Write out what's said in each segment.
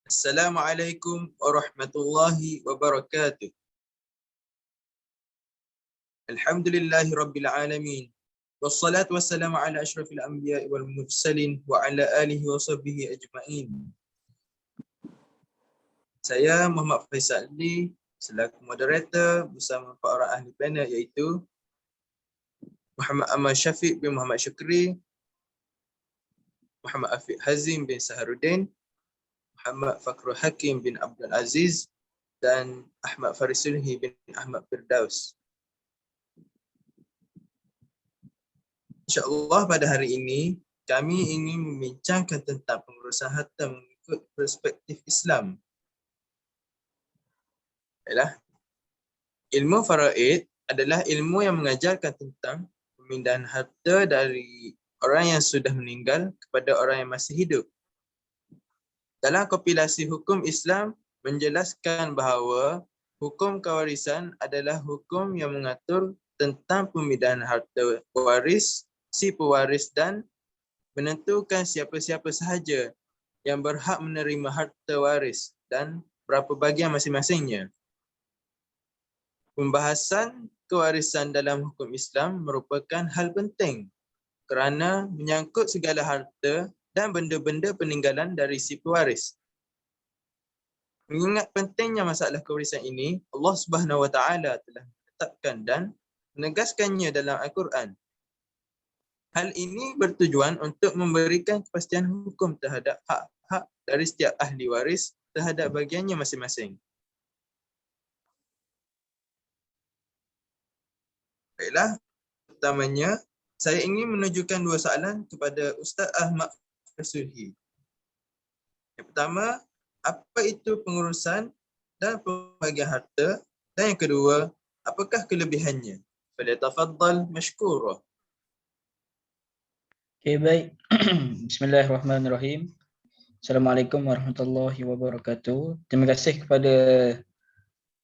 Assalamualaikum warahmatullahi wabarakatuh. Alhamdulillahi rabbil alamin. Wassalatu wassalamu ala asyrafil anbiya'i wal mursalin wa ala alihi wa sahbihi ajma'in. Saya Muhammad Faisal Ali selaku moderator bersama para ahli panel iaitu Muhammad Amal Syafiq bin Muhammad Syukri, Muhammad Afiq Hazim bin Saharuddin, Muhammad Fakrul Hakim bin Abdul Aziz dan Ahmad Farisulhi bin Ahmad Firdaus. InsyaAllah pada hari ini kami ingin membincangkan tentang pengurusan harta mengikut perspektif Islam. Baiklah. Ilmu faraid adalah ilmu yang mengajarkan tentang pemindahan harta dari orang yang sudah meninggal kepada orang yang masih hidup. Dalam kompilasi hukum Islam menjelaskan bahawa hukum kewarisan adalah hukum yang mengatur tentang pemindahan harta waris, si pewaris dan menentukan siapa-siapa sahaja yang berhak menerima harta waris dan berapa bahagian masing-masingnya. Pembahasan kewarisan dalam hukum Islam merupakan hal penting kerana menyangkut segala harta dan benda-benda peninggalan dari si pewaris. Mengingat pentingnya masalah kewarisan ini, Allah Subhanahu Wa Taala telah menetapkan dan menegaskannya dalam Al-Quran. Hal ini bertujuan untuk memberikan kepastian hukum terhadap hak-hak dari setiap ahli waris terhadap bagiannya masing-masing. Baiklah, pertamanya saya ingin menunjukkan dua soalan kepada Ustaz Ahmad Farisulhi. Yang pertama, apa itu pengurusan dan pembagian harta? Dan yang kedua, apakah kelebihannya? Falyatafaddal mashkura. Okay, baik. Bismillahirrahmanirrahim. Assalamualaikum warahmatullahi wabarakatuh. Terima kasih kepada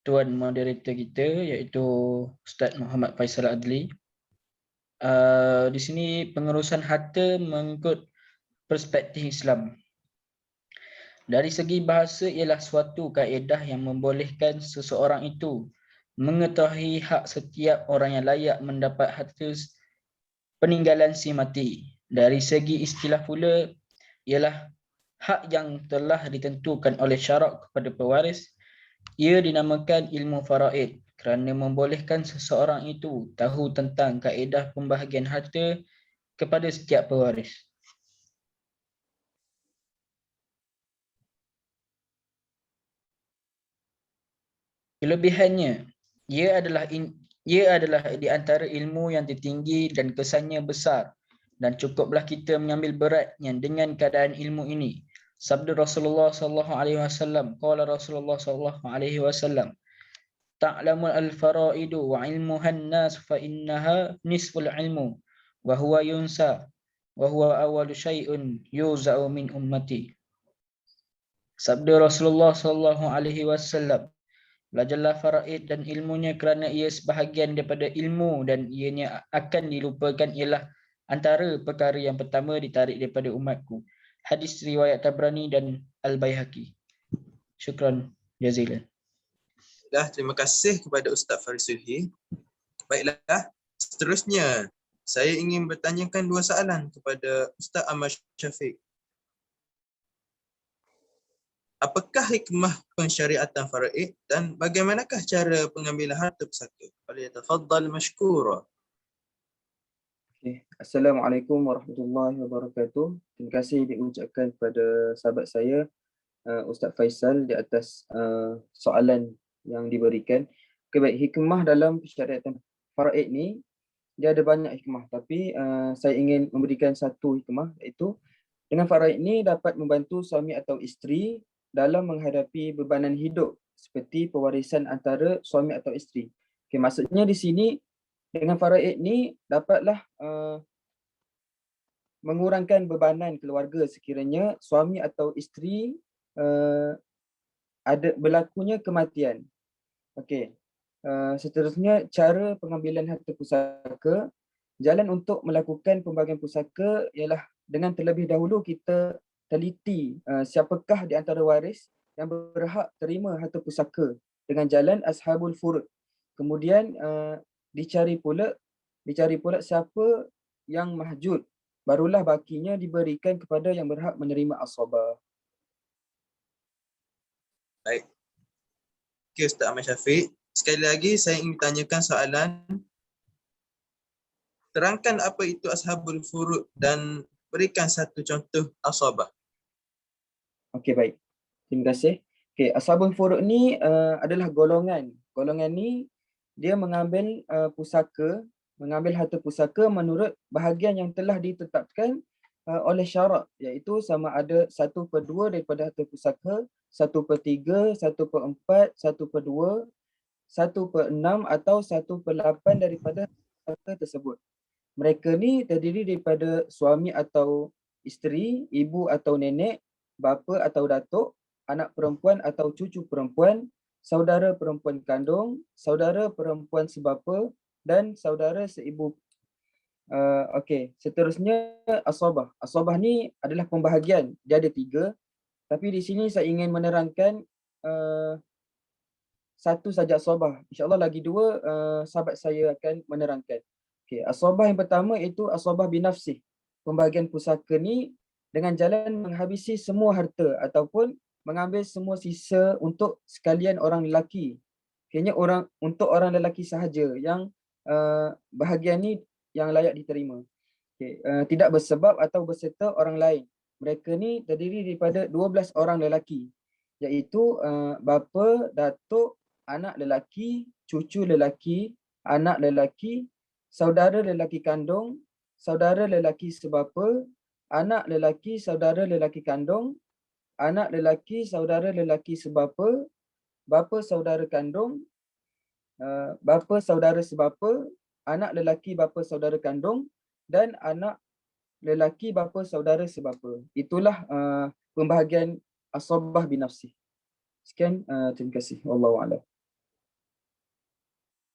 tuan moderator kita iaitu Ustaz Muhammad Faisal Adli. Di sini pengurusan harta mengikut perspektif Islam. Dari segi bahasa ialah suatu kaedah yang membolehkan seseorang itu mengetahui hak setiap orang yang layak mendapat harta peninggalan si mati. Dari segi istilah pula ialah hak yang telah ditentukan oleh syarak kepada pewaris. Ia dinamakan ilmu faraid kerana membolehkan seseorang itu tahu tentang kaedah pembahagian harta kepada setiap pewaris. Kelebihannya, ia adalah di antara ilmu yang tertinggi dan kesannya besar, dan cukuplah kita mengambil beratnya dengan keadaan ilmu ini. Sabda Rasulullah sallallahu alaihi wasallam, qala Rasulullah sallallahu alaihi wasallam, ta'lamul al-faraidu wa ilmuha an-nas fa innaha nisful ilmu wa huwa yunsa wa huwa awwalu syai'un yuza'u min ummati. Sabda Rasulullah sallallahu alaihi wasallam, belajarlah faraid dan ilmunya kerana ia sebahagian daripada ilmu dan ianya akan dilupakan ialah antara perkara yang pertama ditarik daripada umatku. Hadis riwayat Tabrani dan Al-Baihaqi. Syukran jazilan. Terima kasih kepada Ustaz Farisulhi. Baiklah, seterusnya saya ingin bertanyakan dua soalan kepada Ustaz Ahmad Syafiq. Apakah hikmah pensyariatan faraid dan bagaimanakah cara pengambilan harta pusaka? Falyatafaddal mashkura. Okay. Assalamualaikum warahmatullahi wabarakatuh. Terima kasih diucapkan kepada sahabat saya Ustaz Faisal di atas soalan yang diberikan. Okay, baik, hikmah dalam pensyariatan faraid ni dia ada banyak hikmah, tapi saya ingin memberikan satu hikmah, iaitu dengan faraid ni dapat membantu suami atau isteri dalam menghadapi bebanan hidup seperti pewarisan antara suami atau isteri. Okay, maksudnya di sini dengan faraid ni dapatlah mengurangkan bebanan keluarga sekiranya suami atau isteri ada berlakunya kematian. Okey. Seterusnya, cara pengambilan harta pusaka. Jalan untuk melakukan pembagian pusaka ialah dengan terlebih dahulu kita teliti siapakah di antara waris yang berhak terima harta pusaka dengan jalan ashabul furud. Kemudian dicari pula siapa yang mahjud, barulah bakinya diberikan kepada yang berhak menerima asabah. Baik. Okey Ustaz Ahmad Syafiq. Sekali lagi saya ingin tanyakan soalan. Terangkan apa itu ashabul furud dan berikan satu contoh asabah. Okey, baik. Terima kasih. Okey, ashabul furud ni adalah golongan. Golongan ni dia mengambil mengambil harta pusaka menurut bahagian yang telah ditetapkan oleh syarak, iaitu sama ada 1/2 daripada harta pusaka, 1/3, 1/4, 1/2, 1/6 atau 1/8 daripada harta tersebut. Mereka ni terdiri daripada suami atau isteri, ibu atau nenek, bapa atau datuk, anak perempuan atau cucu perempuan, saudara perempuan kandung, saudara perempuan sebapa dan saudara seibu. Okey, seterusnya asabah. Asabah ni adalah pembahagian. Dia ada 3. Tapi di sini saya ingin menerangkan satu saja asabah. InsyaAllah lagi 2 sahabat saya akan menerangkan. Okey, asabah yang pertama itu asabah binafsih. Pembahagian pusaka ni dengan jalan menghabisi semua harta ataupun mengambil semua sisa untuk sekalian orang lelaki. Kayaknya untuk orang lelaki sahaja yang bahagian ni yang layak diterima. Okay. Tidak bersebab atau berserta orang lain. Mereka ni terdiri daripada 12 orang lelaki, iaitu bapa, datuk, anak lelaki, cucu lelaki, anak lelaki, saudara lelaki kandung, saudara lelaki sebapa, anak lelaki saudara lelaki kandung, anak lelaki saudara lelaki sebapa, bapa saudara kandung, bapa saudara sebapa, anak lelaki bapa saudara kandung dan anak lelaki bapa saudara sebapa. Itulah pembahagian asabah binafsih. Sekian, terima kasih. Wallahu a'lam.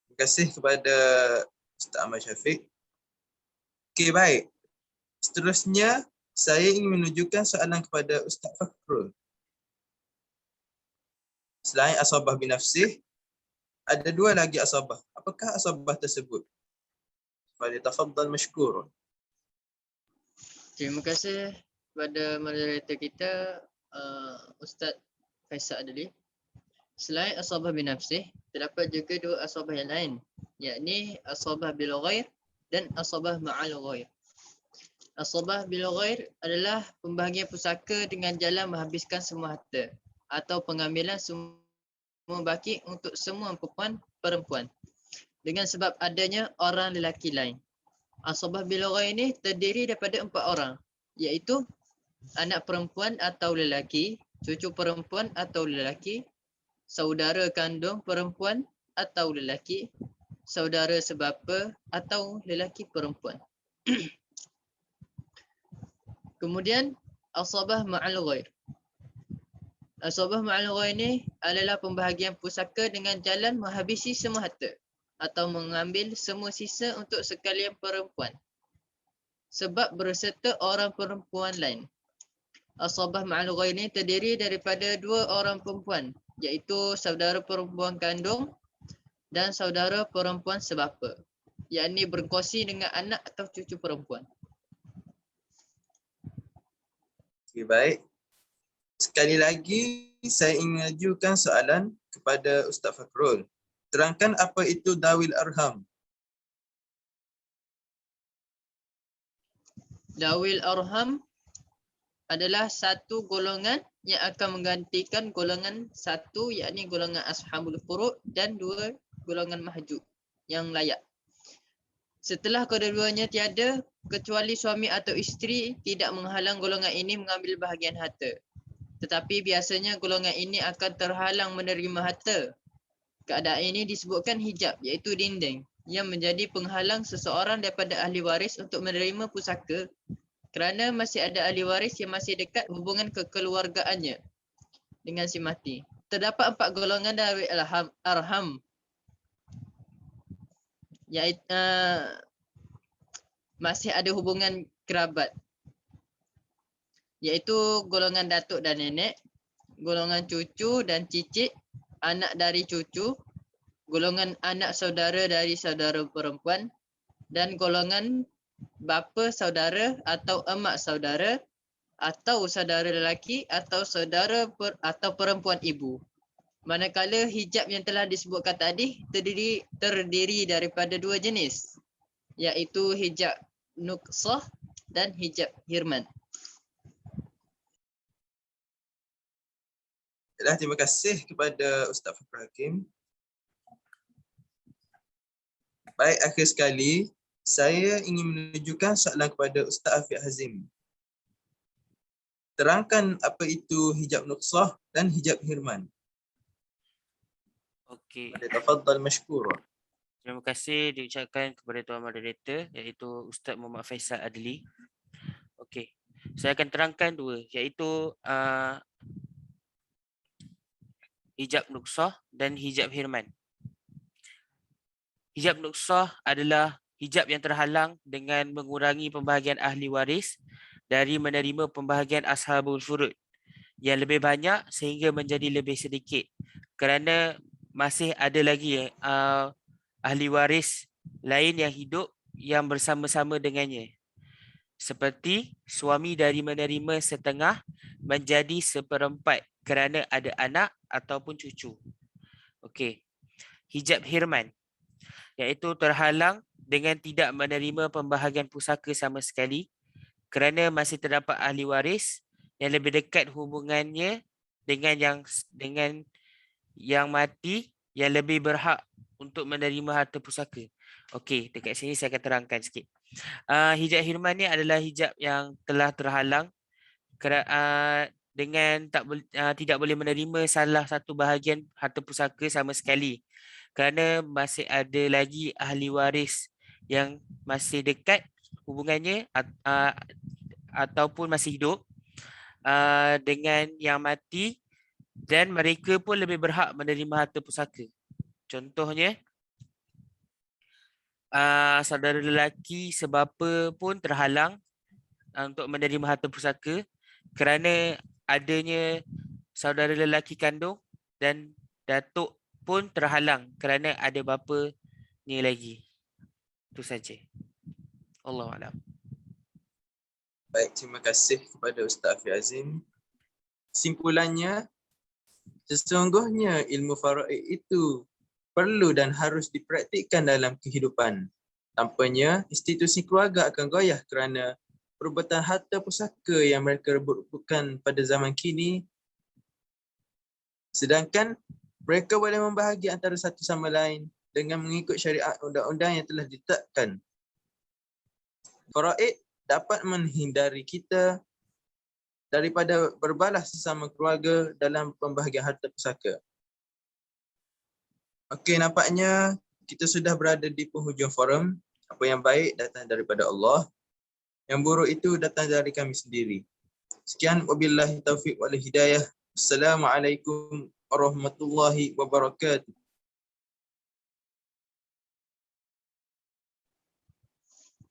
Terima kasih kepada Ustaz Ahmad Syafiq. Okey, baik. Seterusnya, saya ingin menunjukkan soalan kepada Ustaz Fakhrul. Selain asabah binafsih, ada 2 lagi asabah. Apakah asabah tersebut? Falyatafaddal mashkurun. Terima kasih kepada moderator kita Ustaz Faisal Adli. Selain asabah binafsih, terdapat juga 2 asabah yang lain, yakni asabah bil ghair dan asabah ma'al ghair. Asabah bil ghair adalah pembahagian pusaka dengan jalan menghabiskan semua harta atau pengambilan semua baki untuk semua perempuan dengan sebab adanya orang lelaki lain. Asabah bil ghair ini terdiri daripada 4 orang, iaitu anak perempuan atau lelaki, cucu perempuan atau lelaki, saudara kandung perempuan atau lelaki, saudara sebapa atau lelaki perempuan. Kemudian asabah ma'al ghair. Asabah ma'al ghair ini adalah pembahagian pusaka dengan jalan menghabisi semua harta atau mengambil semua sisa untuk sekalian perempuan sebab berserta orang perempuan lain. Asabah ma'al ghair ini terdiri daripada 2 orang perempuan, iaitu saudara perempuan kandung dan saudara perempuan sebapa, yakni berkongsi dengan anak atau cucu perempuan. Okey, baik. Sekali lagi, saya ingin mengajukan soalan kepada Ustaz Fakhrul. Terangkan apa itu dawil arham. Dawil arham adalah satu golongan yang akan menggantikan golongan satu, yakni golongan ashabul furud, dan 2 golongan mahjub yang layak. Setelah kedua-duanya tiada, kecuali suami atau isteri, tidak menghalang golongan ini mengambil bahagian harta. Tetapi biasanya golongan ini akan terhalang menerima harta. Keadaan ini disebutkan hijab, iaitu dinding, yang menjadi penghalang seseorang daripada ahli waris untuk menerima pusaka kerana masih ada ahli waris yang masih dekat hubungan kekeluargaannya dengan si mati. Terdapat 4 golongan dari arham, iaitu masih ada hubungan kerabat. iaitu golongan datuk dan nenek, golongan cucu dan cicit, anak dari cucu, golongan anak saudara dari saudara perempuan, dan golongan bapa saudara atau emak saudara atau saudara lelaki atau saudara atau perempuan ibu. Manakala hijab yang telah disebutkan tadi terdiri daripada dua jenis, iaitu hijab nuqsah dan hijab hirman. Terima kasih kepada Ustaz Fakhrul Hakim. Baik, akhir sekali saya ingin menunjukkan soalan kepada Ustaz Afiq Hazim. Terangkan apa itu hijab nuqsah dan hijab hirman. Okey. Tafadhal mashkura. Terima kasih diucapkan kepada Tuan Moderator iaitu Ustaz Muhammad Faisal Adli. Okey. Saya akan terangkan dua iaitu hijab nuqsah dan hijab hirman. Hijab nuqsah adalah hijab yang terhalang dengan mengurangi pembahagian ahli waris dari menerima pembahagian ashabul furud yang lebih banyak sehingga menjadi lebih sedikit kerana masih ada lagi ahli waris lain yang hidup yang bersama-sama dengannya. Seperti suami dari menerima setengah menjadi seperempat kerana ada anak ataupun cucu. Okey. Hijab hirman iaitu terhalang dengan tidak menerima pembahagian pusaka sama sekali kerana masih terdapat ahli waris yang lebih dekat hubungannya dengan yang mati yang lebih berhak untuk menerima harta pusaka. Okey, dekat sini saya akan terangkan sikit. Hijab hirman ni adalah hijab yang telah terhalang dengan tidak boleh menerima salah satu bahagian harta pusaka sama sekali kerana masih ada lagi ahli waris yang masih dekat hubungannya ataupun masih hidup dengan yang mati dan mereka pun lebih berhak menerima harta pusaka. Contohnya saudara lelaki sebapa pun terhalang untuk menerima harta pusaka kerana adanya saudara lelaki kandung dan datuk pun terhalang kerana ada bapa ni lagi. Itu saja. Allahuakbar. Baik, terima kasih kepada Ustaz Afiq Hazim. Simpulannya, sesungguhnya ilmu faraid itu perlu dan harus dipraktikkan dalam kehidupan. Tanpanya, institusi keluarga akan goyah kerana perebutan harta pusaka yang mereka rebutkan pada zaman kini, sedangkan mereka boleh membahagi antara satu sama lain dengan mengikut syariat undang-undang yang telah ditetapkan. Faraid dapat menghindari kita daripada berbalas sesama keluarga dalam pembahagian harta pusaka. Okey, nampaknya kita sudah berada di penghujung forum. Apa yang baik datang daripada Allah, yang buruk itu datang dari kami sendiri. Sekian, wabillahi taufiq wal hidayah. Assalamualaikum warahmatullahi wabarakatuh.